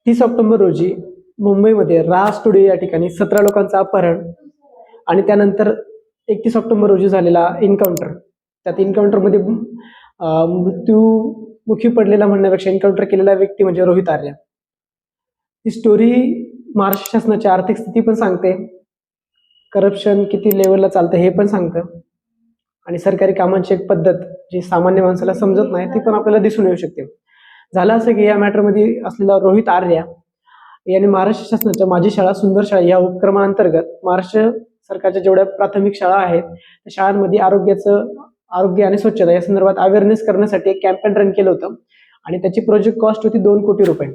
30 October रोजी मुंबईमध्ये राज studio या ठिकाणी 17 लोकांचं अपहरण आणि त्यानंतर 31 ऑक्टोबर रोजी झालेला एन्काउंटर. त्यात एन्काउंटरमध्ये मृत्यूमुखी पडलेला म्हणण्यापेक्षा एन्काउंटर केलेला व्यक्ती म्हणजे रोहित आर्या. ही स्टोरी महाराष्ट्र शासनाची आर्थिक स्थिती पण सांगते, करप्शन किती लेवलला चालतं हे पण सांगतं आणि सरकारी कामांची एक पद्धत जी सामान्य माणसाला समजत नाही ती पण आपल्याला दिसून येऊ शकते. झालं असं की या मॅटरमध्ये असलेला रोहित आर्या याने महाराष्ट्र शासनाच्या माझी शाळा सुंदर शाळा या उपक्रमाअंतर्गत महाराष्ट्र सरकारच्या जेवढ्या प्राथमिक शाळा आहेत त्या शाळांमध्ये आरोग्य आणि स्वच्छता या संदर्भात अवेअरनेस करण्यासाठी एक कॅम्पेन रन केलं होतं आणि त्याची प्रोजेक्ट कॉस्ट होती 2 कोटी रुपये.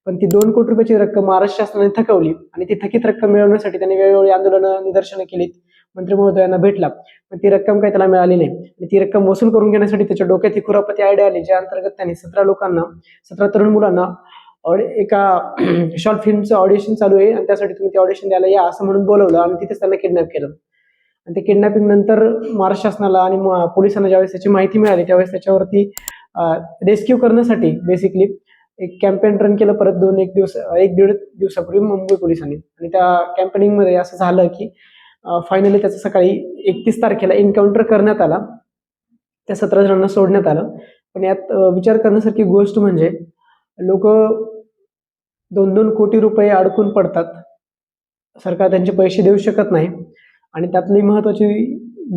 पण ती 2 कोटी रुपयाची रक्कम महाराष्ट्र शासनाने थकवली आणि ती थकीत रक्कम मिळवण्यासाठी त्यांनी वेळोवेळी आंदोलनं निदर्शनं केलीत, मंत्री महोदयांना भेटला, पण ती रक्कम काही त्याला मिळाली नाही. आणि ती रक्कम वसूल करून घेण्यासाठी त्याच्या डोक्यात ही खुरापती आयडिया आली, ज्या अंतर्गत त्यांनी 17 तरुण मुलांना एका शॉर्ट फिल्मचं ऑडिशन चालू आहे आणि त्यासाठी तुम्ही ते ऑडिशन द्यायला या असं म्हणून बोलवलं आणि तिथेच त्यांना किडनॅप केलं. आणि ते किडनॅपिंग नंतर महाराष्ट्र शासनाला आणि पोलिसांना ज्यावेळेस त्याची माहिती मिळाली त्यावेळेस त्याच्यावरती रेस्क्यू करण्यासाठी बेसिकली एक कॅम्पेन रन केलं परत 1-1.5 दिवसापूर्वी मुंबई पोलिसांनी. आणि त्या कॅम्पेनिंग मध्ये असं झालं की फायनली त्याचं सकाळी 31 तारखेला एन्काउंटर करण्यात आला, त्या 17 जणांना सोडण्यात आलं. पण यात विचार करण्यासारखी गोष्ट म्हणजे लोक 2-2 कोटी रुपये अडकून पडतात, सरकार त्यांचे पैसे देऊ शकत नाही आणि त्यातली महत्वाची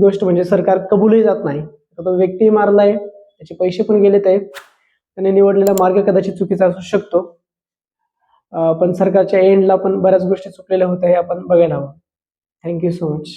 गोष्ट म्हणजे सरकार कबूलही जात नाही. तो व्यक्ती मारलाय, त्याचे पैसे पण गेलेत आहे, त्याने निवडलेला मार्ग कदाचित चुकीचा असू शकतो, पण सरकारच्या एंडला पण बऱ्याच गोष्टी चुकलेल्या होत्या हे आपण बघायला हवं. Thank you so much.